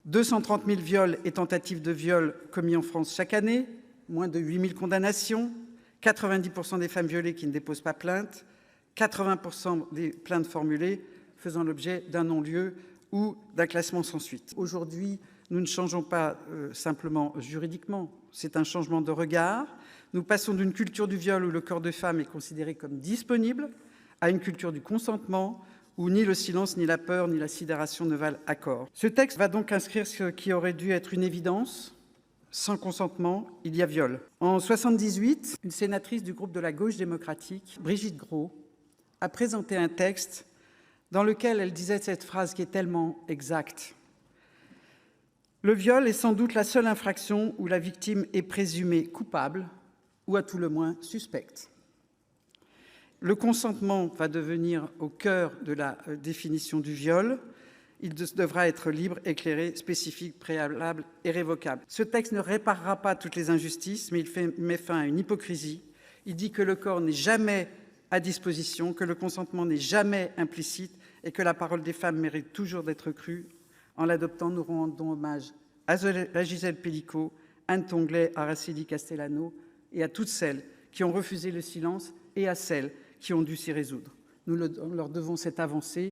230 000 viols et tentatives de viol commis en France chaque année, moins de 8 000 condamnations, 90% des femmes violées qui ne déposent pas plainte, 80% des plaintes formulées faisant l'objet d'un non-lieu ou d'un classement sans suite. Aujourd'hui, nous ne changeons pas simplement juridiquement, c'est un changement de regard. Nous passons d'une culture du viol où le corps de femme est considéré comme disponible à une culture du consentement où ni le silence, ni la peur, ni la sidération ne valent accord. Ce texte va donc inscrire ce qui aurait dû être une évidence. Sans consentement, il y a viol. En 1978, une sénatrice du groupe de la gauche démocratique, Brigitte Gros, a présenté un texte dans lequel elle disait cette phrase qui est tellement exacte. Le viol est sans doute la seule infraction où la victime est présumée coupable ou à tout le moins suspecte. Le consentement va devenir au cœur de la définition du viol. Il devra être libre, éclairé, spécifique, préalable et révocable. Ce texte ne réparera pas toutes les injustices, mais il met fin à une hypocrisie. Il dit que le corps n'est jamais à disposition, que le consentement n'est jamais implicite et que la parole des femmes mérite toujours d'être crue. En l'adoptant, nous rendons hommage à Gisèle Pelicot, Anne Tonglet, Araceli Castellano et à toutes celles qui ont refusé le silence et à celles qui ont dû s'y résoudre. Nous leur devons cette avancée.